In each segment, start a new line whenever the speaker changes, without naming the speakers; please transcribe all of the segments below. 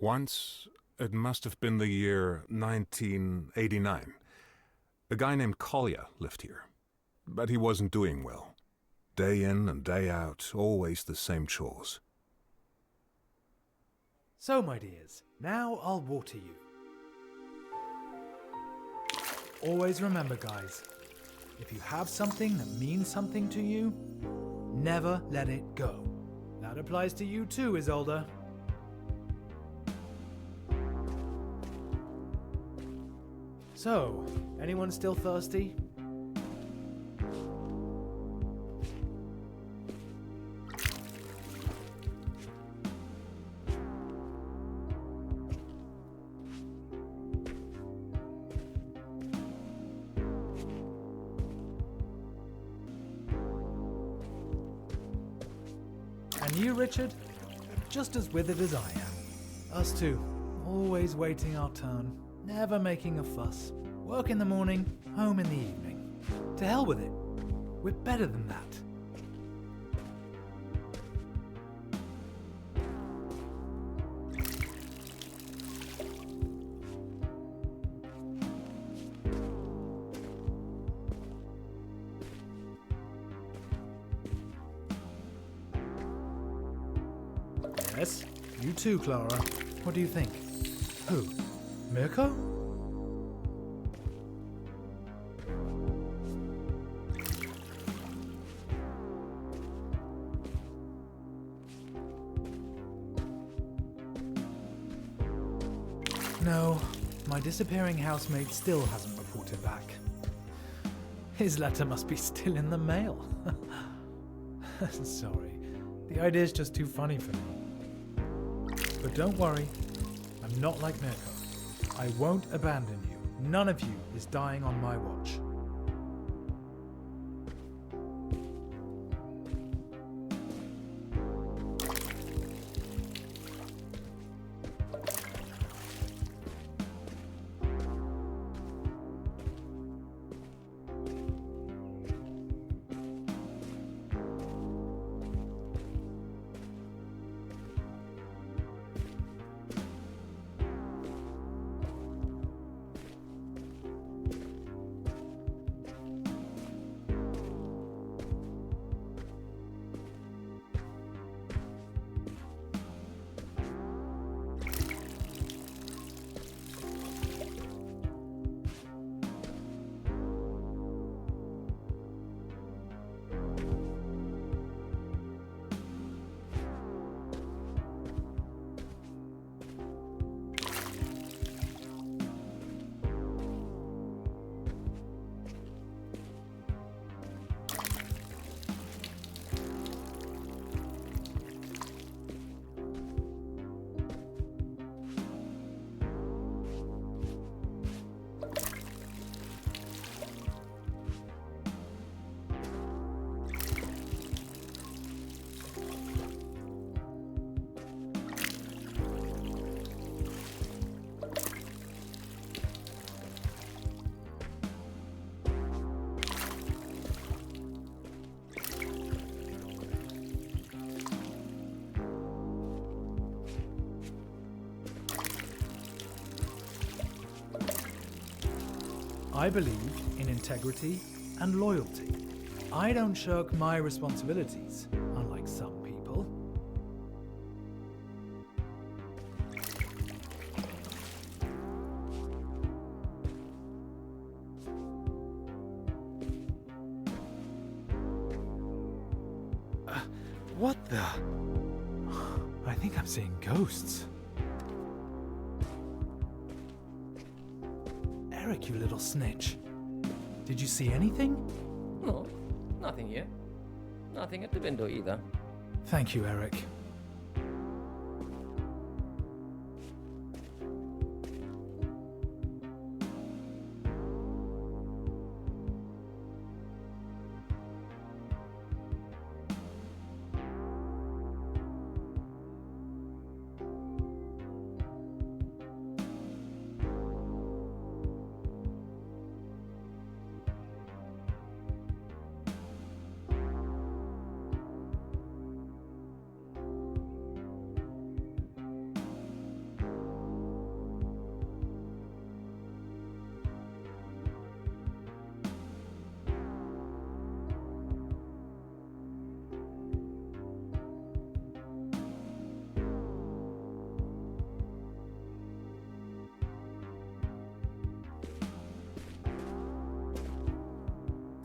Once, it must have been the year 1989. A guy named Collier lived here, but he wasn't doing well. Day in and day out, always the same chores.
So, my dears, now I'll water you. Always remember, guys, if you have something that means something to you, never let it go. That applies to you too, Isolde. So, anyone still thirsty? And you, Richard? Just as withered as I am. Us two, always waiting our turn, never making a fuss. Work in the morning, home in the evening. To hell with it. We're better than that. Yes, you too, Clara. What do you think? Who? Mirko? No, my disappearing housemate still hasn't reported back. His letter must be still in the mail. Sorry, the idea's just too funny for me. But don't worry, I'm not like Mirko. I won't abandon you. None of you is dying on my watch. I believe in integrity and loyalty. I don't shirk my responsibilities, unlike some people. What the? I think I'm seeing ghosts. Eric, you little snitch. Did you see anything?
No, nothing here. Nothing at the window either.
Thank you, Eric.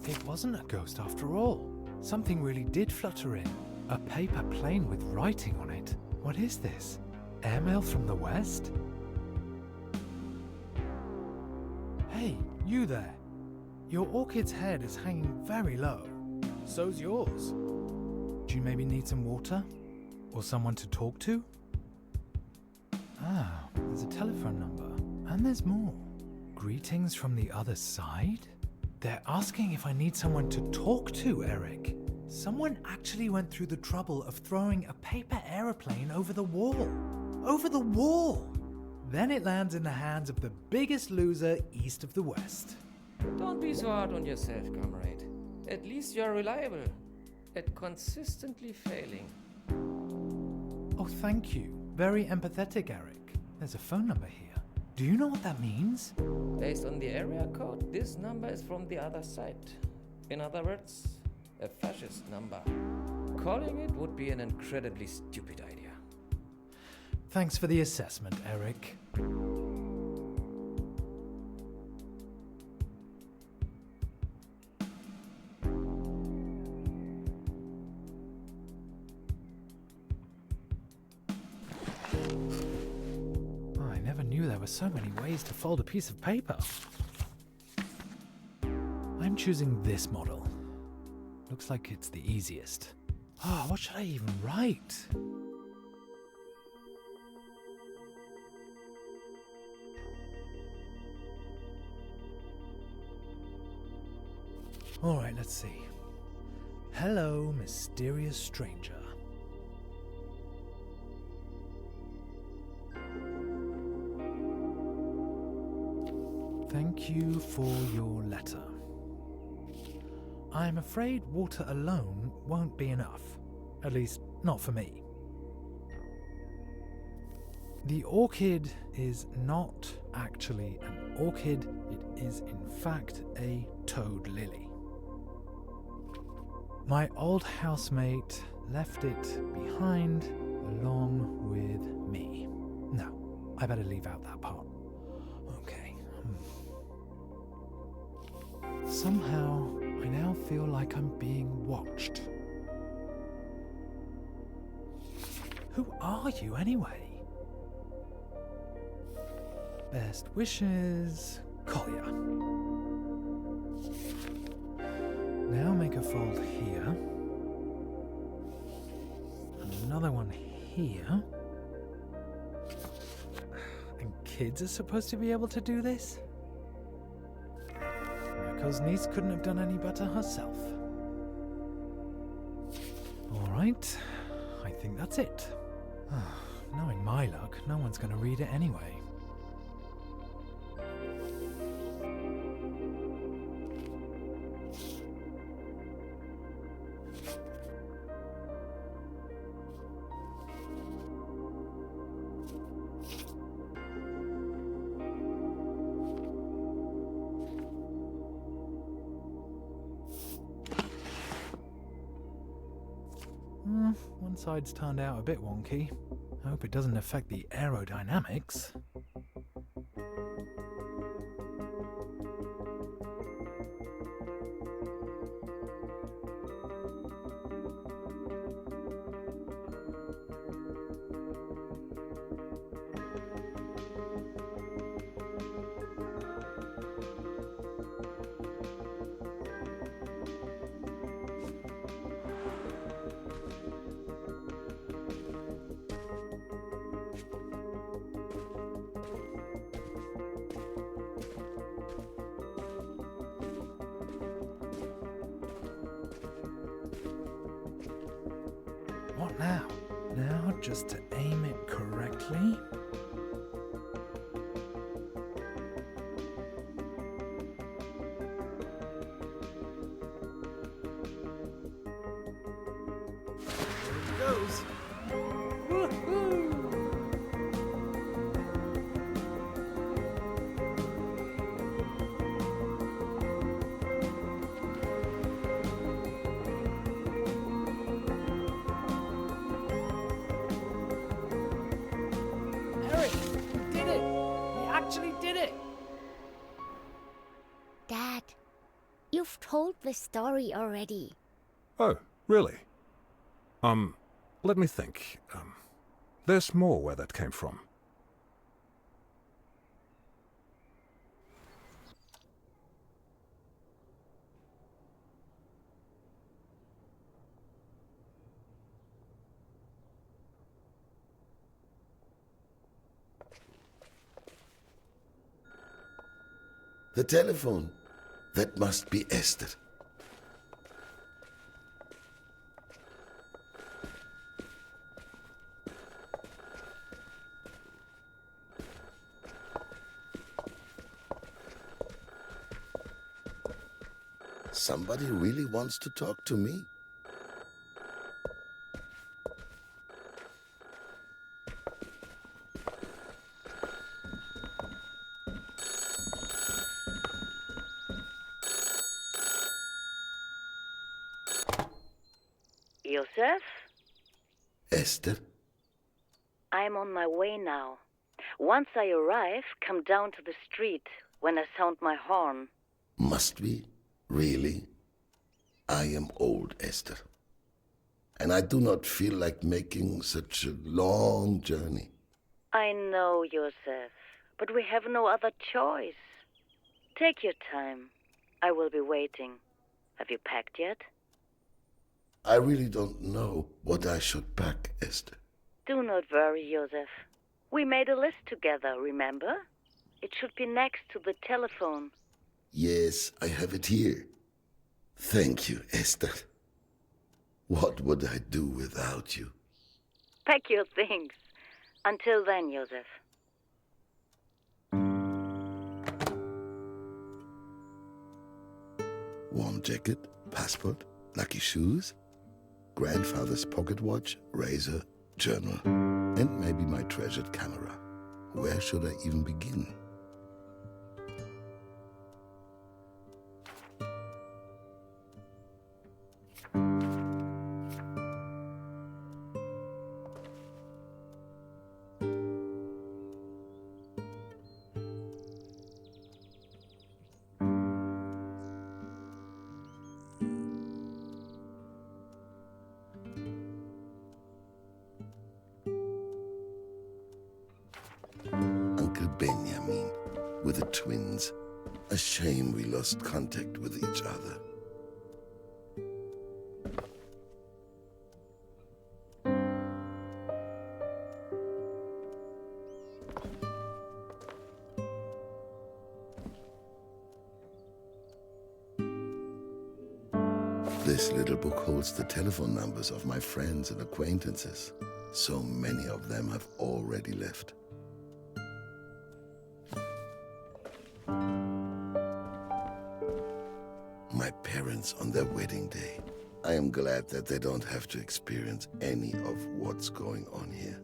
It wasn't a ghost after all. Something really did flutter in. A paper plane with writing on it. What is this? Airmail from the west? Hey, you there. Your orchid's head is hanging very low. So's yours. Do you maybe need some water? Or someone to talk to? Ah, there's a telephone number. And there's more. Greetings from the other side? They're asking if I need someone to talk to, Eric. Someone actually went through the trouble of throwing a paper aeroplane over the wall. Over the wall! Then it lands in the hands of the biggest loser east of the west.
Don't be so hard on yourself, comrade. At least you're reliable at consistently failing.
Oh, thank you. Very empathetic, Eric. There's a phone number here. Do you know what that means?
Based on the area code, this number is from the other side. In other words, a fascist number. Calling it would be an incredibly stupid idea.
Thanks for the assessment, Eric. I never knew there were so many ways to fold a piece of paper. I'm choosing this model. Looks like it's the easiest. What should I even write? Alright, let's see. Hello, mysterious stranger. Thank you for your letter. I'm afraid water alone won't be enough. At least, not for me. The orchid is not actually an orchid. It is in fact a toad lily. My old housemate left it behind along with me. No, I better leave out that part. Okay. Somehow, I now feel like I'm being watched. Who are you anyway? Best wishes, Collier. Now make a fold here. Another one here. And kids are supposed to be able to do this? Because niece couldn't have done any better herself. Alright, I think that's it. Knowing my luck, no one's going to read it anyway. One side's turned out a bit wonky. I hope it doesn't affect the aerodynamics. What now? Now just to aim it correctly. There it goes. Woohoo!
Actually did it!
Dad, You've told the story already.
Oh, really? Let me think. There's more where that came from.
The telephone. That must be Esther. Somebody really wants to talk to me?
Joseph?
Esther?
I'm on my way now. Once I arrive, come down to the street when I sound my horn.
Must we? Really? I am old, Esther. And I do not feel like making such a long journey.
I know, Joseph, but we have no other choice. Take your time. I will be waiting. Have you packed yet?
I really don't know what I should pack, Esther.
Do not worry, Joseph. We made a list together, remember? It should be next to the telephone.
Yes, I have it here. Thank you, Esther. What would I do without you?
Pack your things. Until then, Joseph.
Warm jacket, passport, lucky shoes, grandfather's pocket watch, razor, journal, and maybe my treasured camera. Where should I even begin? Uncle Benjamin with the twins. A shame we lost contact with each other. This little book holds the telephone numbers of my friends and acquaintances. So many of them have already left. My parents on their wedding day. I am glad that they don't have to experience any of what's going on here.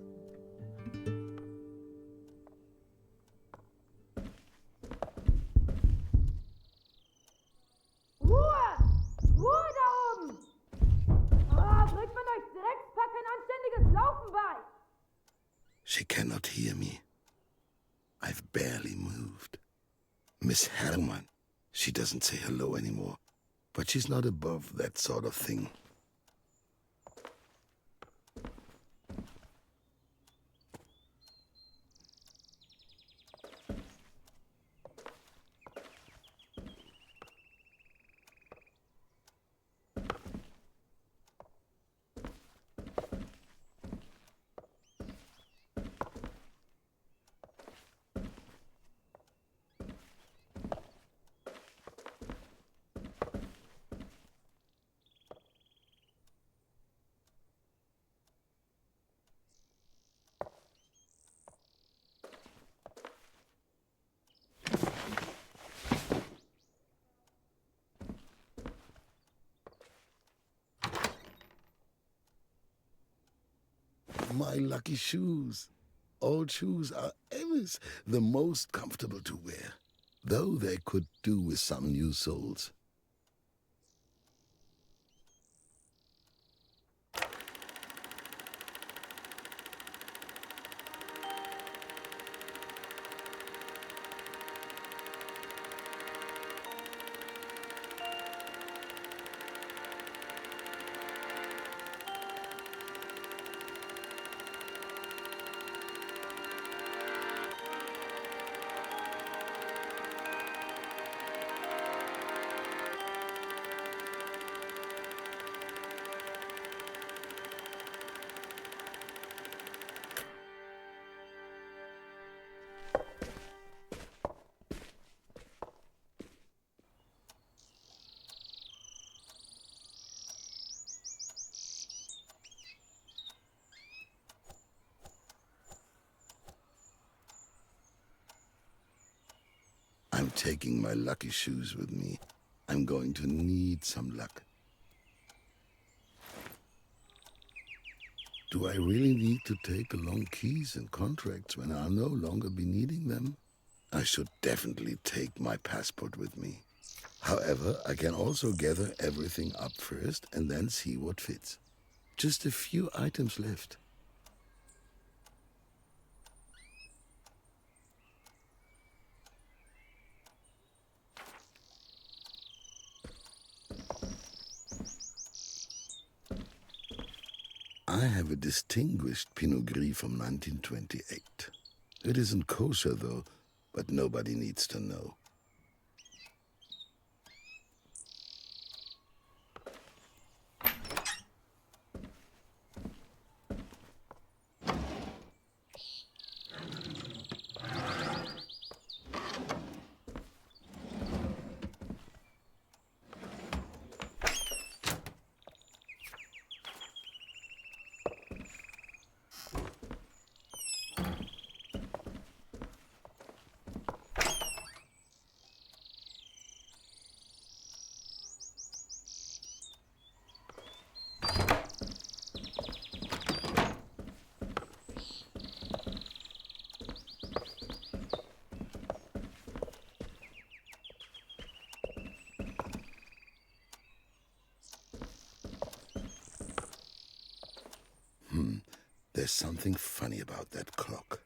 Ruhe! Ruhe da oben! Oh, bringt man euch Dreckspack ein anständiges Laufen bei!
She cannot hear me. I've barely moved. Miss Hermann. She doesn't say hello anymore, but she's not above that sort of thing. My lucky shoes. Old shoes are always the most comfortable to wear, though they could do with some new soles. taking my lucky shoes with me. I'm going to need some luck. Do I really need to take along keys and contracts when I'll no longer be needing them? I should definitely take my passport with me. However, I can also gather everything up first and then see what fits. Just a few items left. I have a distinguished Pinot Gris from 1928. It isn't kosher, though, but nobody needs to know. There's something funny about that clock.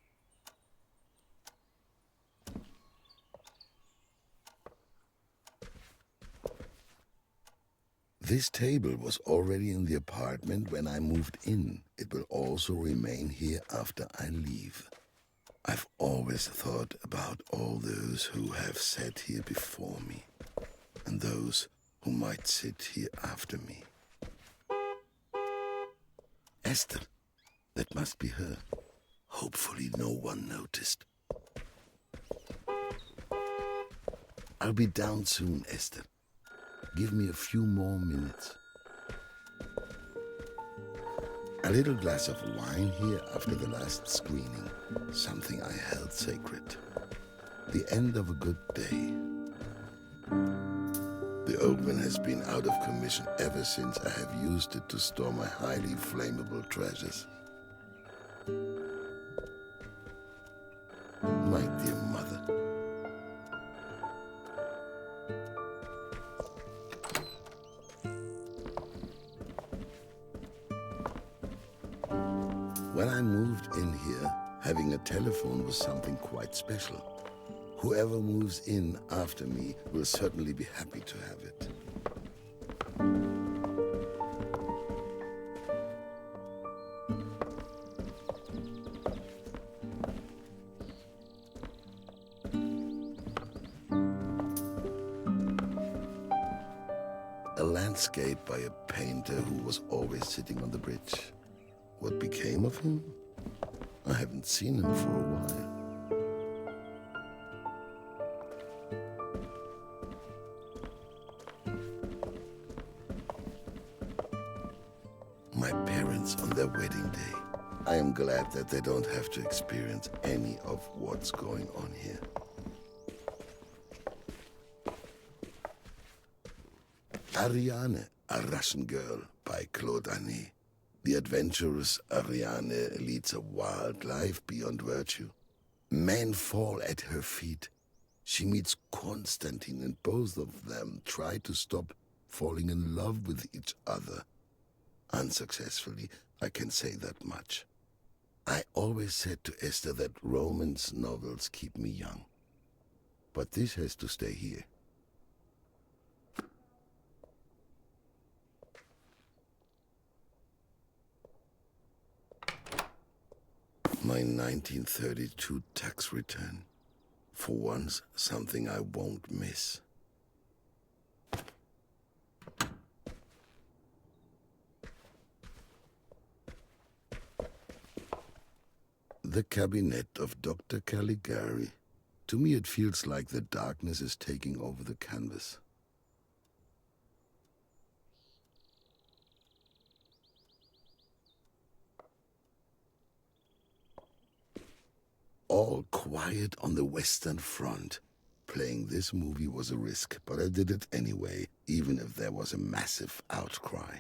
This table was already in the apartment when I moved in. It will also remain here after I leave. I've always thought about all those who have sat here before me, and those who might sit here after me. Esther. That must be her. Hopefully no one noticed. I'll be down soon, Esther. Give me a few more minutes. A little glass of wine here after the last screening. Something I held sacred. The end of a good day. The oven has been out of commission ever since I have used it to store my highly flammable treasures. My dear mother. When I moved in here, having a telephone was something quite special. Whoever moves in after me will certainly be happy to have it. A landscape by a painter who was always sitting on the bridge. What became of him? I haven't seen him for a while. My parents on their wedding day. I am glad that they don't have to experience any of what's going on here. Ariane, a Russian Girl by Claude Anet. The adventurous Ariane leads a wild life beyond virtue. Men fall at her feet. She meets Constantine and both of them try to stop falling in love with each other. Unsuccessfully, I can say that much. I always said to Esther that romance novels keep me young. But this has to stay here. My 1932 tax return. For once, something I won't miss. The cabinet of Dr. Caligari. To me, it feels like the darkness is taking over the canvas. All quiet on the Western Front. playing this movie was a risk, but I did it anyway, even if there was a massive outcry.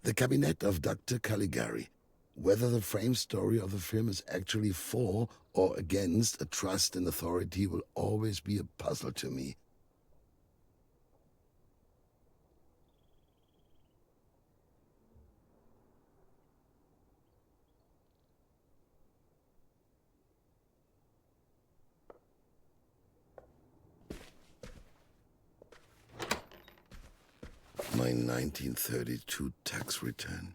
The Cabinet of Dr. Caligari. Whether the frame story of the film is actually for or against a trust in authority will always be a puzzle to me. My 1932 tax return.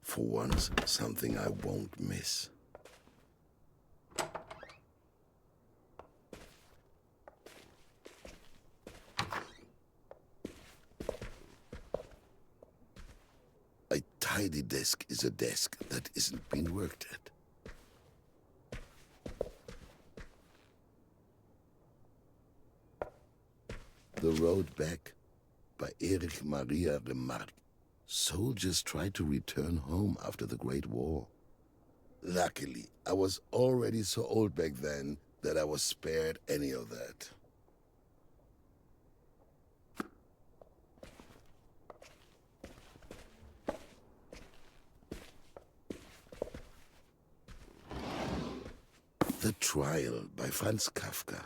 For once, something I won't miss. A tidy desk is a desk that isn't being worked at. The Road Back by Erich Maria Remarque. Soldiers tried to return home after the Great War. Luckily, I was already so old back then that I was spared any of that. The Trial by Franz Kafka.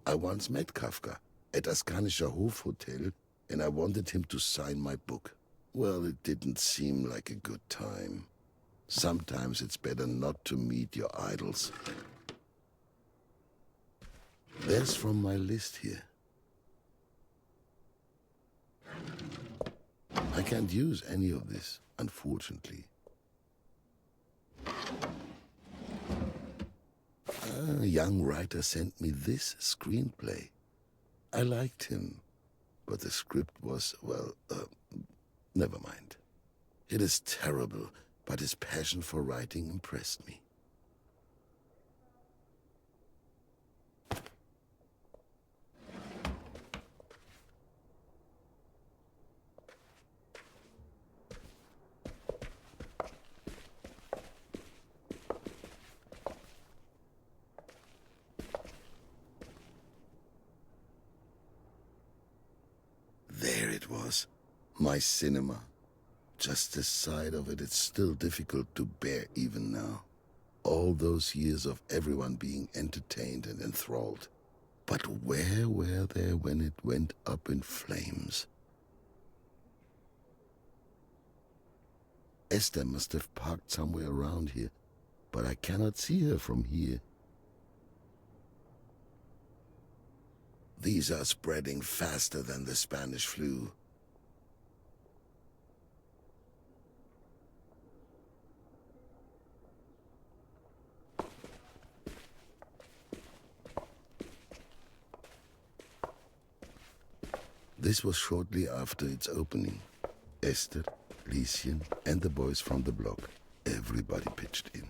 I once met Kafka at Askanischer Hofhotel, and I wanted him to sign my book. Well, it didn't seem like a good time. Sometimes it's better not to meet your idols. There's from my list here. I can't use any of this, unfortunately. A young writer sent me this screenplay. I liked him, but the script was, well, never mind. It is terrible, but his passion for writing impressed me. There it was, my cinema. Just the sight of it is still difficult to bear even now. All those years of everyone being entertained and enthralled. But where were they when it went up in flames? Esther must have parked somewhere around here, but I cannot see her from here. These are spreading faster than the Spanish flu. This was shortly after its opening. Esther, Lieschen, and the boys from the block. Everybody pitched in.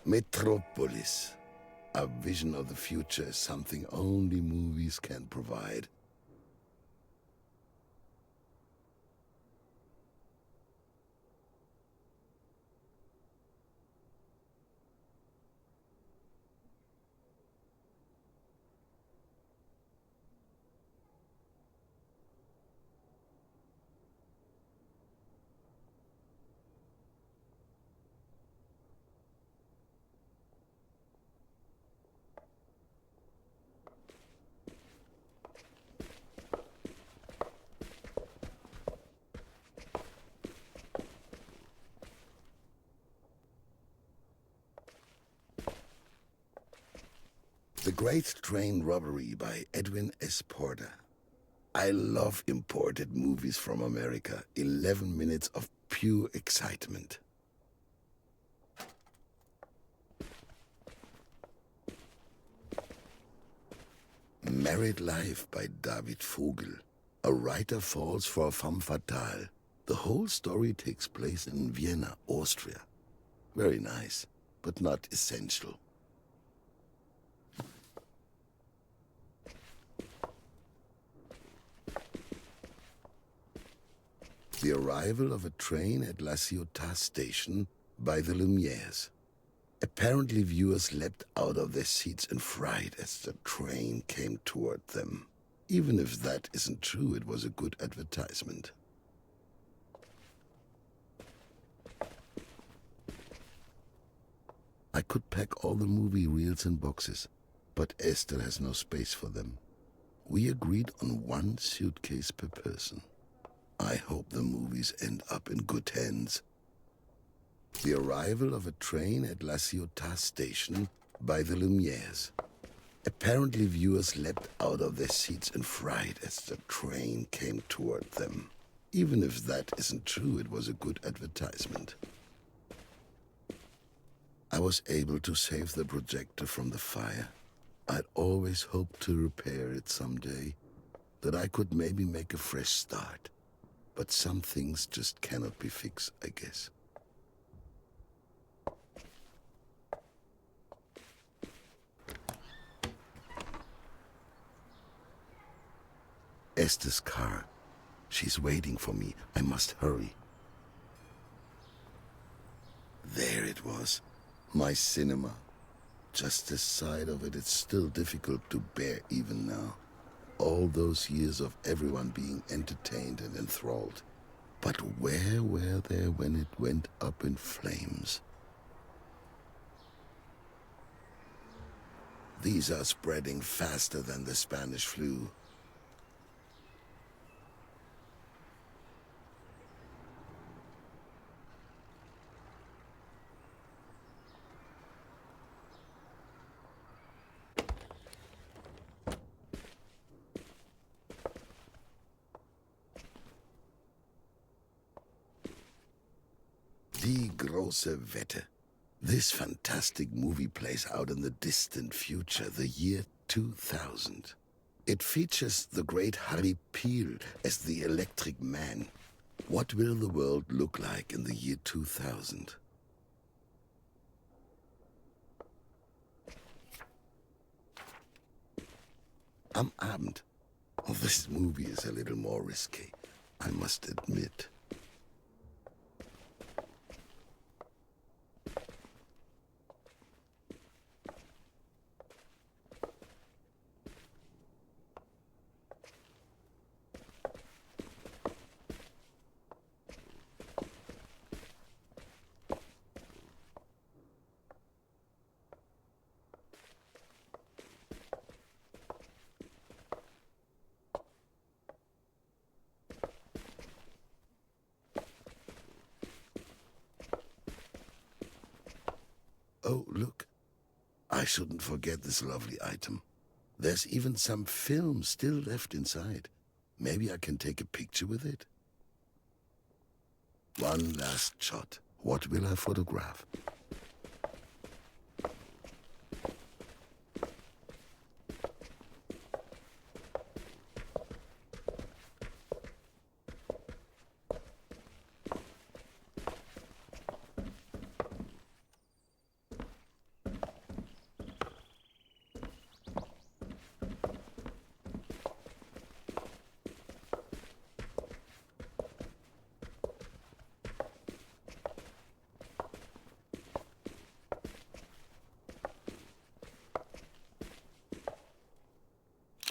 Metropolis. A vision of the future is something only movies can provide. The Great Train Robbery by Edwin S. Porter. I love imported movies from America. 11 minutes of pure excitement. Married Life by David Vogel. A writer falls for a femme fatale. The whole story takes place in Vienna, Austria. Very nice, but not essential. The arrival of a train at La Ciotat station by the Lumières. Apparently viewers leapt out of their seats in fright as the train came toward them. Even if that isn't true, it was a good advertisement. I could pack all the movie reels in boxes, but Esther has no space for them. We agreed on 1 suitcase per person. I hope the movies end up in good hands. The arrival of a train at La Ciotat station by the Lumières. Apparently viewers leapt out of their seats in fright as the train came toward them. Even if that isn't true, it was a good advertisement. I was able to save the projector from the fire. I'd always hoped to repair it someday, that I could maybe make a fresh start. But some things just cannot be fixed, I guess. Esther's car. She's waiting for me. I must hurry. There it was. My cinema. Just the sight of it is still difficult to bear even now. All those years of everyone being entertained and enthralled. But where were they when it went up in flames? These are spreading faster than the Spanish flu. Die große Wette. This fantastic movie plays out in the distant future, the year 2000. It features the great Harry Peel as the Electric Man. What will the world look like in the year 2000? Am Abend. Oh, this movie is a little more risky, I must admit. Oh, look. I shouldn't forget this lovely item. There's even some film still left inside. Maybe I can take a picture with it? One last shot. What will I photograph?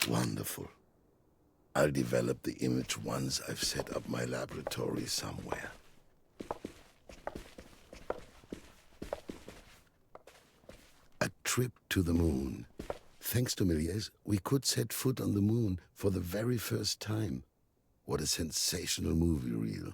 Wonderful. I'll develop the image once I've set up my laboratory somewhere. A trip to the moon. Thanks to Méliès, we could set foot on the moon for the very first time. What a sensational movie reel.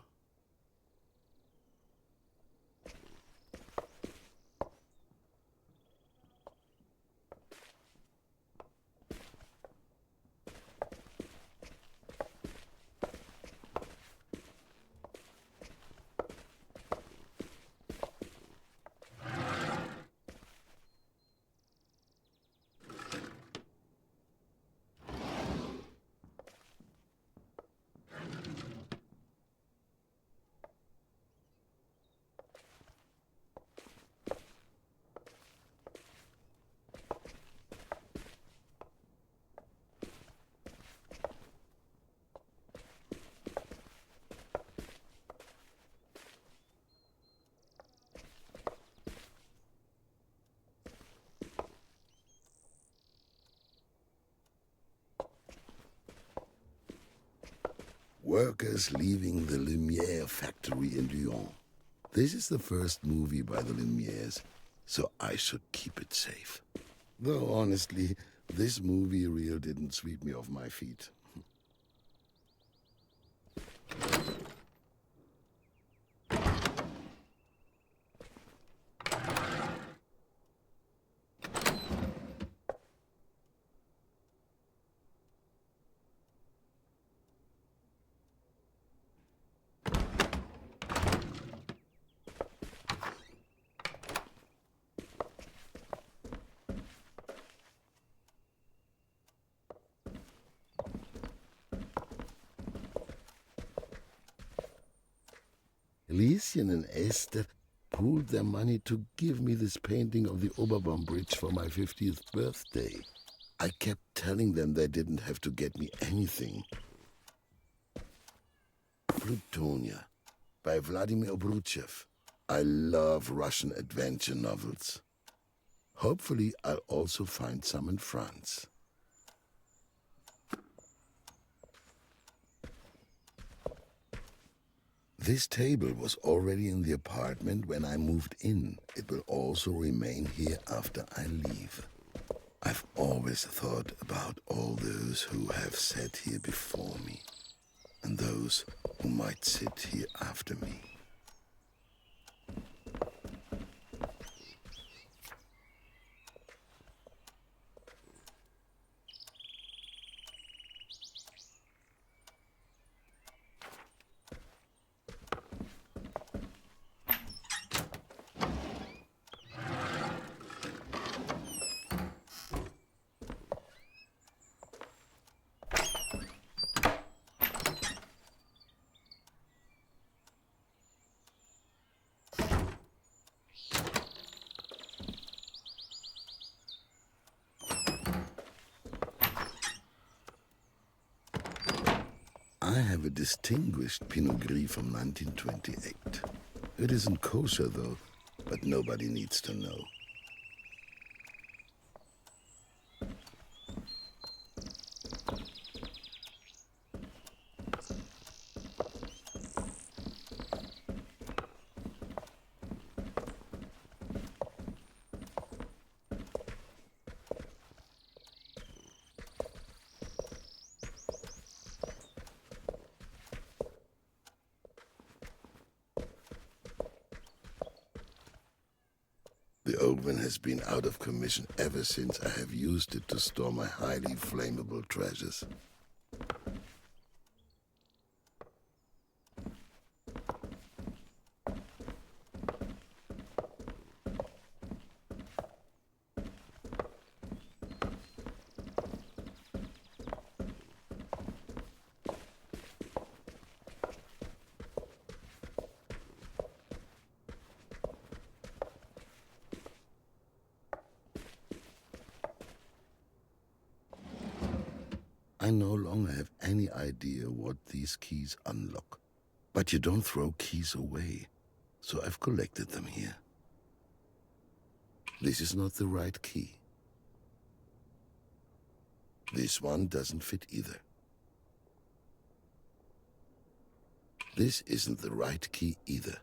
Workers leaving the Lumière factory in Lyon. This is the first movie by the Lumières, so I should keep it safe. Though honestly, this movie reel didn't sweep me off my feet. Lieschen and Esther pooled their money to give me this painting of the Oberbaum Bridge for my 50th birthday. I kept telling them they didn't have to get me anything. Plutonia by Vladimir Obruchev. I love Russian adventure novels. Hopefully I'll also find some in France. This table was already in the apartment when I moved in. It will also remain here after I leave. I've always thought about all those who have sat here before me, and those who might sit here after me. I have a distinguished Pinot Gris from 1928. It isn't kosher, though, but nobody needs to know. The oven has been out of commission ever since I have used it to store my highly flammable treasures. I no longer have any idea what these keys unlock. But you don't throw keys away, so I've collected them here. This is not the right key. This one doesn't fit either. This isn't the right key either.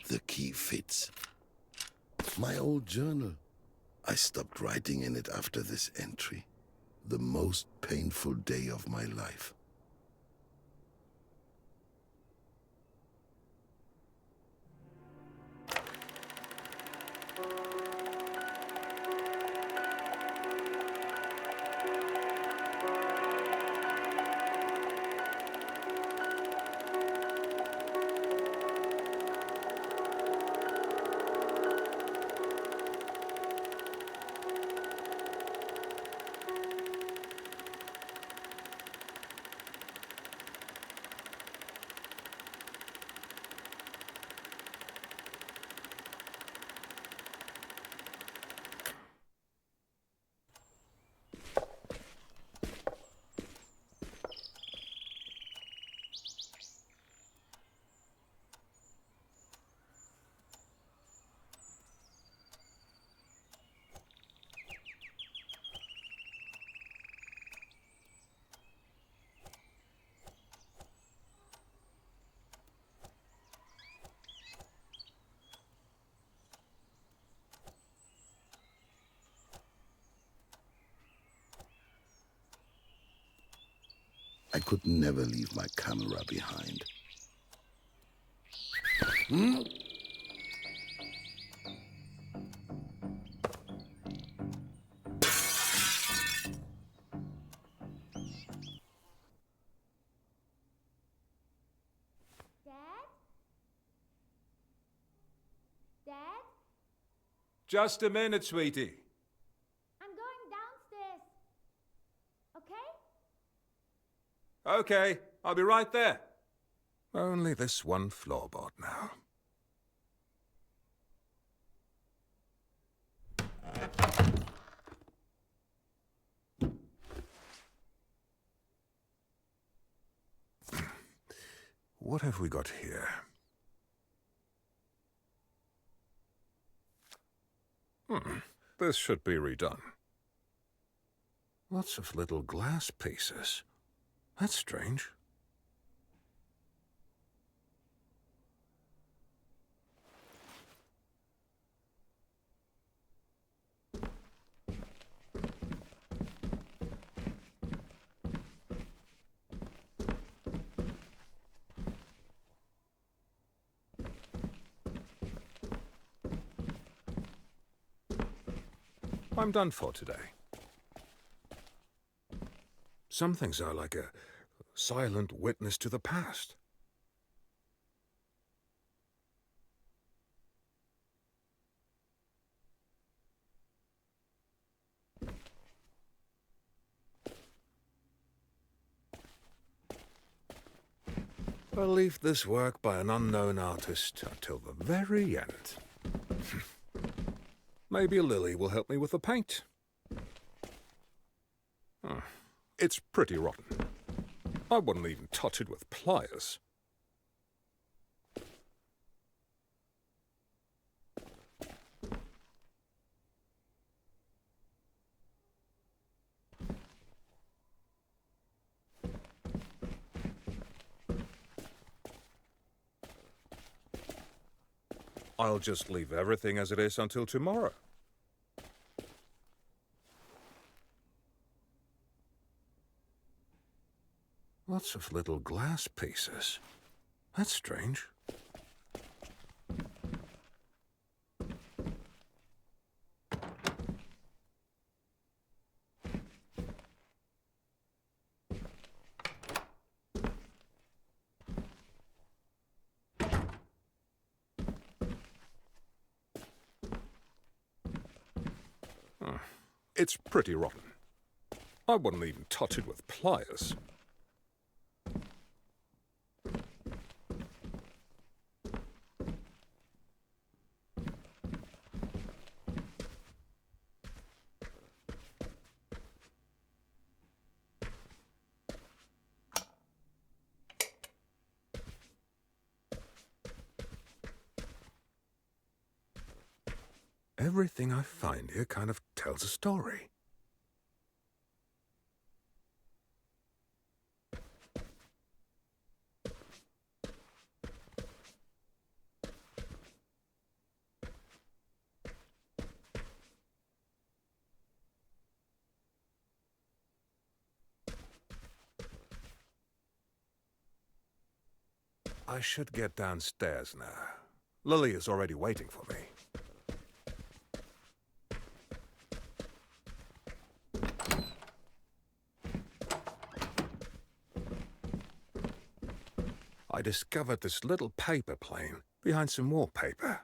The key fits. My old journal. I stopped writing in it after this entry. The most painful day of my life. I could never leave my camera behind.
Dad? Dad?
Just a minute, sweetie.
I'm going downstairs. Okay?
Okay, I'll be right there. Only this one floorboard now. What have we got here? This should be redone. Lots of little glass pieces. That's strange. I'm done for today. Some things are like a silent witness to the past. I'll leave this work by an unknown artist until the very end. Maybe Lily will help me with the paint. It's pretty rotten. I wouldn't even touch it with pliers. I'll just leave everything as it is until tomorrow. Lots of little glass pieces. That's strange. It's pretty rotten. I wouldn't even touch it with pliers. Everything I find here kind of tells a story. I should get downstairs now. Lily is already waiting for me. I discovered this little paper plane behind some wallpaper.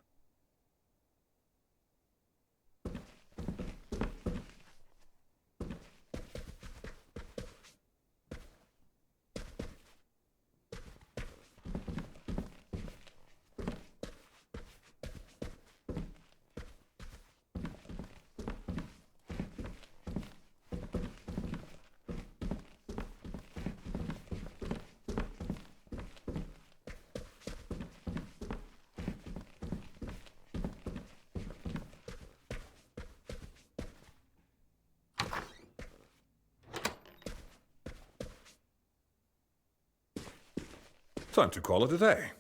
Time to call it a day.